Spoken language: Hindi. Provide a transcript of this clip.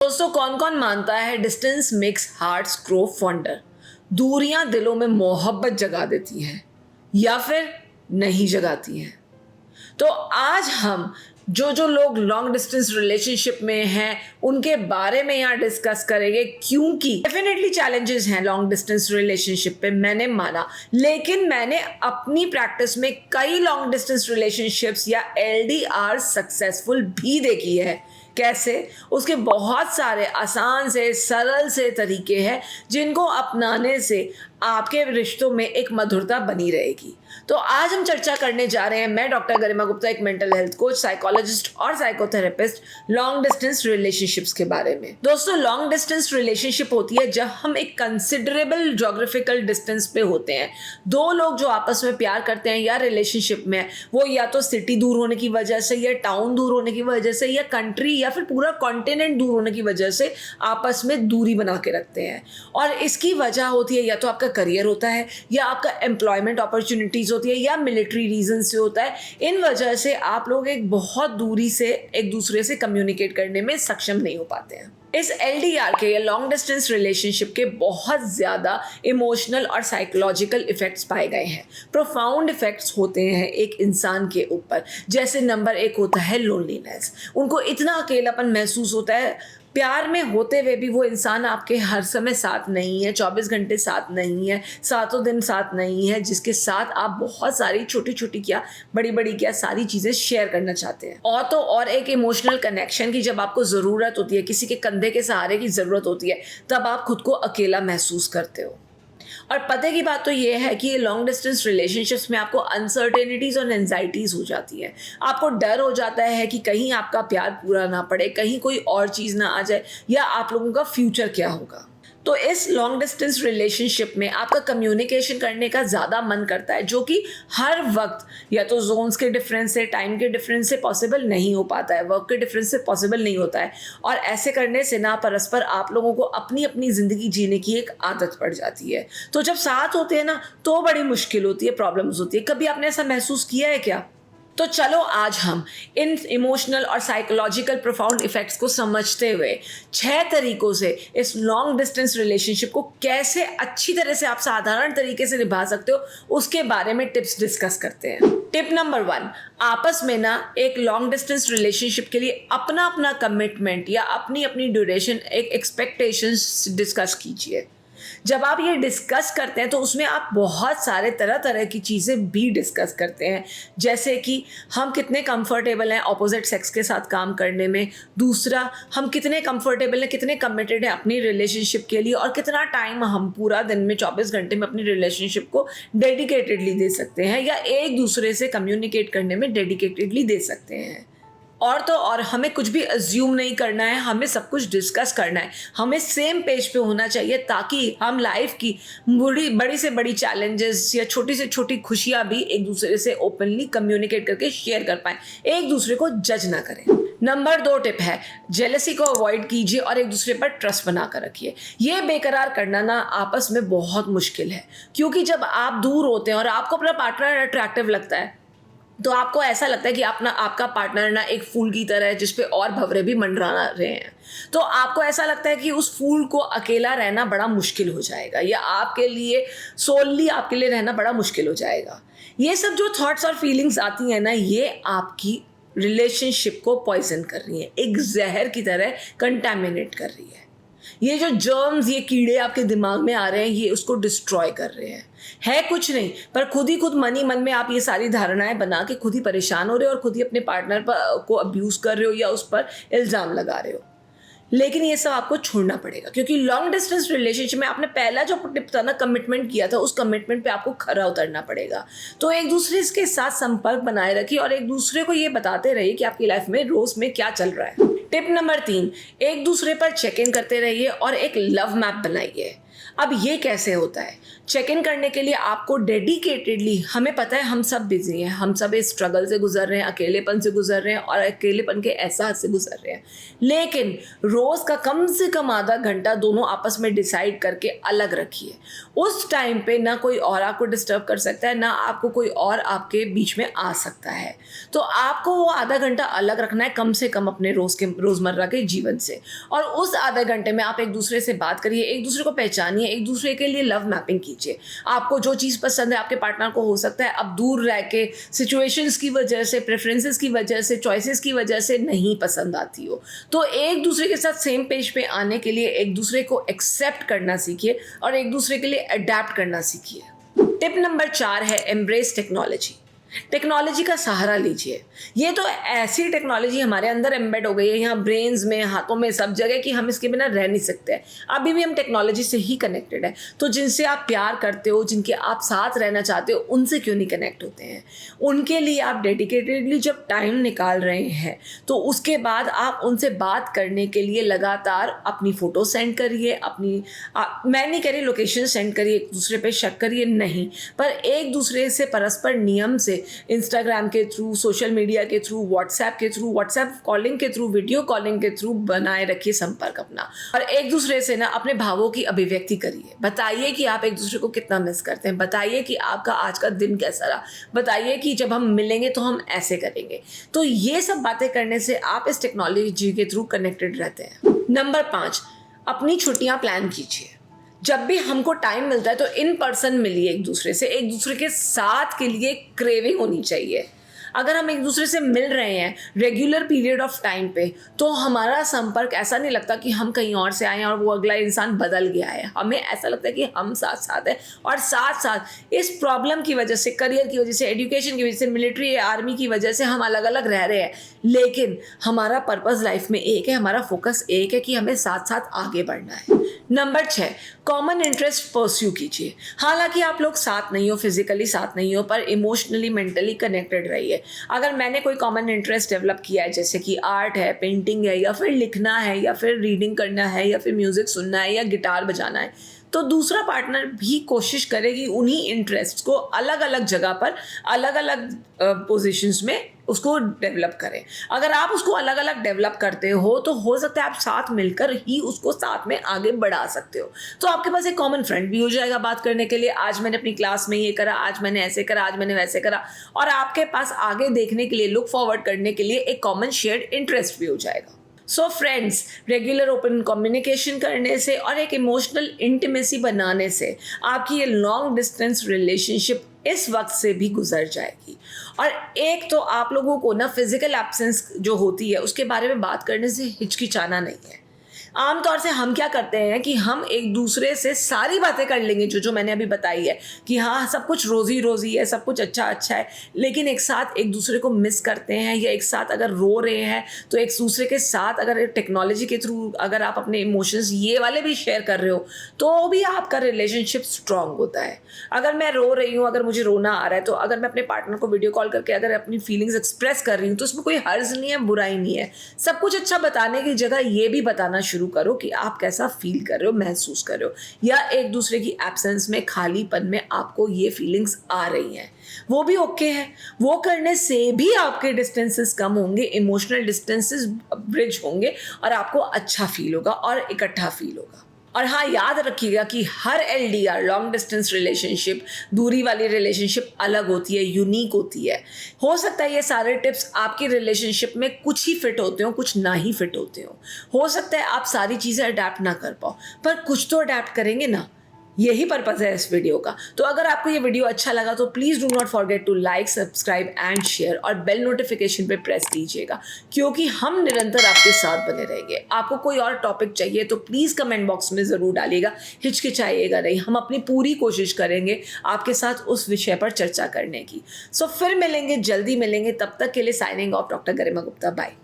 दोस्तों, कौन कौन मानता है distance makes hearts grow fonder? दूरियां दिलों में मोहब्बत जगा देती हैं या फिर नहीं जगाती हैं? तो आज हम जो जो लोग लॉन्ग डिस्टेंस रिलेशनशिप में हैं उनके बारे में यहाँ डिस्कस करेंगे, क्योंकि डेफिनेटली चैलेंजेस हैं लॉन्ग डिस्टेंस रिलेशनशिप पे, मैंने माना। लेकिन मैंने अपनी प्रैक्टिस में कई लॉन्ग डिस्टेंस रिलेशनशिप्स या LDR सक्सेसफुल भी देखी है। कैसे? उसके बहुत सारे आसान से सरल से तरीके हैं जिनको अपनाने से आपके रिश्तों में एक मधुरता बनी रहेगी। तो आज हम चर्चा करने जा रहे हैं, मैं डॉक्टर गरिमा गुप्ता, एक मेंटल हेल्थ कोच, साइकोलॉजिस्ट और साइकोथेरेपिस्ट, लॉन्ग डिस्टेंस रिलेशनशिप्स के बारे में। दोस्तों, लॉन्ग डिस्टेंस रिलेशनशिप होती है जब हम एक कंसिडरेबल ज्योग्राफिकल डिस्टेंस पे होते हैं। दो लोग जो आपस में प्यार करते हैं या रिलेशनशिप में, वो या तो सिटी दूर होने की वजह से, या टाउन दूर होने की वजह से, या कंट्री या फिर पूरा कॉन्टिनेंट दूर होने की वजह से आपस में दूरी बना के रखते हैं। और इसकी वजह होती है या तो आपका करियर होता है, या आपका एम्प्लॉयमेंट अपॉर्चुनिटीज होती है, या मिलिट्री रीजन से होता है। इन वजह से आप लोग एक बहुत दूरी से एक दूसरे से कम्युनिकेट करने में सक्षम नहीं हो पाते हैं। इस LDR के या लॉन्ग डिस्टेंस रिलेशनशिप के बहुत ज़्यादा इमोशनल और साइकोलॉजिकल इफेक्ट्स पाए गए हैं। प्रोफाउंड इफेक्ट्स होते हैं एक इंसान के ऊपर। जैसे नंबर 1 होता है लोनलीनेस। उनको इतना अकेलापन महसूस होता है। प्यार में होते हुए भी वो इंसान आपके हर समय साथ नहीं है, 24 घंटे साथ नहीं है, सातों दिन साथ नहीं है, जिसके साथ आप बहुत सारी छोटी छोटी क्या बड़ी बड़ी क्या सारी चीज़ें शेयर करना चाहते हैं। और तो और एक इमोशनल कनेक्शन की जब आपको ज़रूरत होती है, किसी के कंधे के सहारे की ज़रूरत होती है, तब आप खुद को अकेला महसूस करते हो। और पते की बात तो ये है कि ये लॉन्ग डिस्टेंस रिलेशनशिप्स में आपको अनसर्टेनिटीज और एंजाइटीज हो जाती है। आपको डर हो जाता है कि कहीं आपका प्यार पूरा ना पड़े, कहीं कोई और चीज़ ना आ जाए, या आप लोगों का फ्यूचर क्या होगा। तो इस लॉन्ग डिस्टेंस रिलेशनशिप में आपका कम्युनिकेशन करने का ज़्यादा मन करता है, जो कि हर वक्त या तो जोन्स के डिफरेंस से, टाइम के डिफरेंस से पॉसिबल नहीं हो पाता है, वर्क के डिफरेंस से पॉसिबल नहीं होता है। और ऐसे करने से ना परस्पर आप लोगों को अपनी अपनी ज़िंदगी जीने की एक आदत पड़ जाती है। तो जब साथ होते हैं ना, तो बड़ी मुश्किल होती है, प्रॉब्लम्स होती है। कभी आपने ऐसा महसूस किया है क्या? तो चलो आज हम इन इमोशनल और साइकोलॉजिकल प्रोफाउंड इफेक्ट्स को समझते हुए 6 तरीकों से इस लॉन्ग डिस्टेंस रिलेशनशिप को कैसे अच्छी तरह से आप साधारण तरीके से निभा सकते हो, उसके बारे में टिप्स डिस्कस करते हैं। टिप नंबर 1, आपस में ना एक लॉन्ग डिस्टेंस रिलेशनशिप के लिए अपना अपना कमिटमेंट या अपनी अपनी ड्यूरेशन, एक एक्सपेक्टेशंस डिस्कस कीजिए। जब आप ये डिस्कस करते हैं तो उसमें आप बहुत सारे तरह तरह की चीज़ें भी डिस्कस करते हैं, जैसे कि हम कितने कंफर्टेबल हैं ऑपोजिट सेक्स के साथ काम करने में। दूसरा, हम कितने कंफर्टेबल हैं, कितने कमिटेड हैं अपनी रिलेशनशिप के लिए, और कितना टाइम हम पूरा दिन में 24 घंटे में अपनी रिलेशनशिप को डेडिकेटेडली दे सकते हैं, या एक दूसरे से कम्युनिकेट करने में डेडिकेटेडली दे सकते हैं। और तो और हमें कुछ भी अज्यूम नहीं करना है, हमें सब कुछ डिस्कस करना है, हमें सेम पेज पे होना चाहिए, ताकि हम लाइफ की बड़ी से बड़ी चैलेंजेस या छोटी से छोटी खुशियां भी एक दूसरे से ओपनली कम्युनिकेट करके शेयर कर पाएं, एक दूसरे को जज ना करें। नंबर 2 टिप है, जेलसी को अवॉइड कीजिए और एक दूसरे पर ट्रस्ट बना कर रखिए। ये बेकरार करना ना आपस में बहुत मुश्किल है, क्योंकि जब आप दूर होते हैं और आपको अपना पार्टनर अट्रैक्टिव लगता है, तो आपको ऐसा लगता है कि आपका पार्टनर ना एक फूल की तरह है, जिसपे और भंवरे भी मंडरा रहे हैं। तो आपको ऐसा लगता है कि उस फूल को अकेला रहना बड़ा मुश्किल हो जाएगा, या आपके लिए सोलली आपके लिए रहना बड़ा मुश्किल हो जाएगा। ये सब जो थॉट्स और फीलिंग्स आती हैं ना, ये आपकी रिलेशनशिप को पॉइजन कर रही है, एक जहर की तरह कंटेमिनेट कर रही है। ये जो जर्म्स, ये कीड़े आपके दिमाग में आ रहे हैं, ये उसको डिस्ट्रॉय कर रहे हैं। है कुछ नहीं, पर खुद ही खुद मन ही मन में आप ये सारी धारणाएं बना के खुद ही परेशान हो रहे हो, और खुद ही अपने पार्टनर को अब्यूज कर रहे हो या उस पर इल्ज़ाम लगा रहे हो। लेकिन ये सब आपको छोड़ना पड़ेगा, क्योंकि लॉन्ग डिस्टेंस रिलेशनशिप में आपने पहला जो टिप था ना, कमिटमेंट किया था, उस कमिटमेंट पे आपको खरा उतरना पड़ेगा। तो एक दूसरे के साथ संपर्क बनाए रखिए और एक दूसरे को ये बताते रहिए कि आपकी लाइफ में रोज में क्या चल रहा है। टिप नंबर 3, एक दूसरे पर चेक इन करते रहिए और एक लव मैप बनाइए। अब ये कैसे होता है? चेक इन करने के लिए आपको डेडिकेटेडली, हमें पता है हम सब बिजी हैं, हम सब इस स्ट्रगल से गुजर रहे हैं, अकेलेपन से गुजर रहे हैं और अकेलेपन के एहसास से गुजर रहे हैं, लेकिन रोज़ का कम से कम आधा घंटा दोनों आपस में डिसाइड करके अलग रखिए। उस टाइम पे ना कोई और आपको डिस्टर्ब कर सकता है, ना आपको कोई और आपके बीच में आ सकता है। तो आपको वो आधा घंटा अलग रखना है कम से कम अपने रोज़मर्रा के जीवन से, और उस आधे घंटे में आप एक दूसरे से बात करिए, एक दूसरे को पहचानिए, एक दूसरे के लिए लव मैपिंग कीजिए। आपको जो चीज़ पसंद है आपके पार्टनर को हो सकता है अब दूर रह के सिचुएशंस की वजह से, प्रेफरेंसेस की वजह से, चॉइसेस की वजह से नहीं पसंद आती हो, तो एक दूसरे के साथ सेम पेज पे आने के लिए एक दूसरे को एक्सेप्ट करना सीखिए और एक दूसरे के लिए अडेप्ट करना सीखिए। टिप नंबर 4 है एम्ब्रेस टेक्नोलॉजी। टेक्नोलॉजी का सहारा लीजिए। ये तो ऐसी टेक्नोलॉजी हमारे अंदर एम्बेड हो गई है, यहाँ ब्रेन्स में, हाथों में, सब जगह, कि हम इसके बिना रह नहीं सकते हैं। अभी भी हम टेक्नोलॉजी से ही कनेक्टेड है। तो जिनसे आप प्यार करते हो, जिनके आप साथ रहना चाहते हो, उनसे क्यों नहीं कनेक्ट होते हैं? उनके लिए आप डेडिकेटेडली जब टाइम निकाल रहे हैं तो उसके बाद आप उनसे बात करने के लिए लगातार अपनी फ़ोटो सेंड करिए, मैं नहीं कह रही लोकेशन सेंड करिए, एक दूसरे पे शक करिए, नहीं, पर एक दूसरे से परस्पर नियम से इंस्टाग्राम के थ्रू, सोशल मीडिया के थ्रू, व्हाट्सएप कॉलिंग के थ्रू, वीडियो कॉलिंग के थ्रू बनाए रखिए संपर्क अपना, और एक दूसरे से ना अपने भावों की अभिव्यक्ति करिए। बताइए कि आप एक दूसरे को कितना मिस करते हैं, बताइए कि आपका आज का दिन कैसा रहा, बताइए कि जब हम मिलेंगे तो हम ऐसे करेंगे। तो ये सब बातें करने से आप इस टेक्नोलॉजी के थ्रू कनेक्टेड रहते हैं। नंबर 5, अपनी छुट्टियां प्लान कीजिए। जब भी हमको टाइम मिलता है तो इन पर्सन मिलिए एक दूसरे से, एक दूसरे के साथ के लिए क्रेविंग होनी चाहिए। अगर हम एक दूसरे से मिल रहे हैं रेगुलर पीरियड ऑफ टाइम पे, तो हमारा संपर्क ऐसा नहीं लगता कि हम कहीं और से आए हैं और वो अगला इंसान बदल गया है। हमें ऐसा लगता है कि हम साथ साथ हैं, और साथ साथ इस प्रॉब्लम की वजह से, करियर की वजह से, एजुकेशन की वजह से, मिलिट्री आर्मी की वजह से हम अलग अलग रह रहे हैं, लेकिन हमारा पर्पस लाइफ में एक है, हमारा फोकस एक है कि हमें साथ साथ आगे बढ़ना है। नंबर 6, कॉमन इंटरेस्ट परस्यू कीजिए। हालांकि आप लोग साथ नहीं हो, फिजिकली साथ नहीं हो, पर इमोशनली, मेंटली कनेक्टेड रहिए। अगर मैंने कोई कॉमन इंटरेस्ट डेवलप किया है, जैसे कि आर्ट है, पेंटिंग है, या फिर लिखना है, या फिर रीडिंग करना है, या फिर म्यूजिक सुनना है, या गिटार बजाना है, तो दूसरा पार्टनर भी कोशिश करेगी उन्हीं इंटरेस्ट्स को अलग अलग जगह पर, अलग अलग पोजीशंस में उसको डेवलप करें। अगर आप उसको अलग अलग डेवलप करते हो तो हो सकता है आप साथ मिलकर ही उसको साथ में आगे बढ़ा सकते हो। तो आपके पास एक कॉमन फ्रेंड भी हो जाएगा बात करने के लिए, आज मैंने अपनी क्लास में ये करा, आज मैंने ऐसे करा, आज मैंने वैसे करा, और आपके पास आगे देखने के लिए, लुक फॉरवर्ड करने के लिए एक कॉमन शेयर्ड इंटरेस्ट भी हो जाएगा। So friends, regular open communication करने से और एक इमोशनल इंटीमेसी बनाने से आपकी ये लॉन्ग डिस्टेंस रिलेशनशिप इस वक्त से भी गुजर जाएगी। और एक तो आप लोगों को ना फिजिकल एब्सेंस जो होती है उसके बारे में बात करने से हिचकिचाना नहीं है। आमतौर से हम क्या करते हैं कि हम एक दूसरे से सारी बातें कर लेंगे जो मैंने अभी बताई है, कि हाँ सब कुछ रोजी रोजी है, सब कुछ अच्छा अच्छा है, लेकिन एक साथ एक दूसरे को मिस करते हैं, या एक साथ अगर रो रहे हैं तो एक दूसरे के साथ अगर टेक्नोलॉजी के थ्रू अगर आप अपने इमोशंस ये वाले भी शेयर कर रहे हो तो भी आपका रिलेशनशिप स्ट्रांग होता है। अगर मैं रो रही हूँ, अगर मुझे रोना आ रहा है, तो अगर मैं अपने पार्टनर को वीडियो कॉल करके अगर अपनी फीलिंग्स एक्सप्रेस कर रही हूँ तो उसमें कोई हर्ज नहीं है, बुराई नहीं है। सब कुछ अच्छा बताने की जगह ये भी बताना शुरू करो कि आप कैसा फील कर रहे हो, महसूस कर रहे हो, या एक दूसरे की एब्सेंस में, खालीपन में आपको ये फीलिंग्स आ रही हैं, वो भी ओके है। वो करने से भी आपके डिस्टेंसेस कम होंगे, इमोशनल डिस्टेंसेस ब्रिज होंगे, और आपको अच्छा फील होगा और इकट्ठा फील होगा। और हाँ, याद रखिएगा कि हर LDR, लॉन्ग डिस्टेंस रिलेशनशिप, दूरी वाली रिलेशनशिप अलग होती है, यूनिक होती है। हो सकता है ये सारे टिप्स आपकी रिलेशनशिप में कुछ ही फिट होते हो, कुछ ना ही फिट होते हो सकता है आप सारी चीज़ें अडेप्ट ना कर पाओ, पर कुछ तो अडेप्ट करेंगे ना। यही पर्पज़ है इस वीडियो का। तो अगर आपको ये वीडियो अच्छा लगा तो please do not forget to like, subscribe and share, और बेल नोटिफिकेशन पे प्रेस कीजिएगा, क्योंकि हम निरंतर आपके साथ बने रहेंगे। आपको कोई और टॉपिक चाहिए तो प्लीज़ कमेंट बॉक्स में ज़रूर डालिएगा, हिचकिचाइएगा नहीं। हम अपनी पूरी कोशिश करेंगे आपके साथ उस विषय पर चर्चा करने की। सो फिर मिलेंगे, जल्दी मिलेंगे। तब तक के लिए साइनिंग ऑफ, डॉक्टर गरिमा गुप्ता। बाय।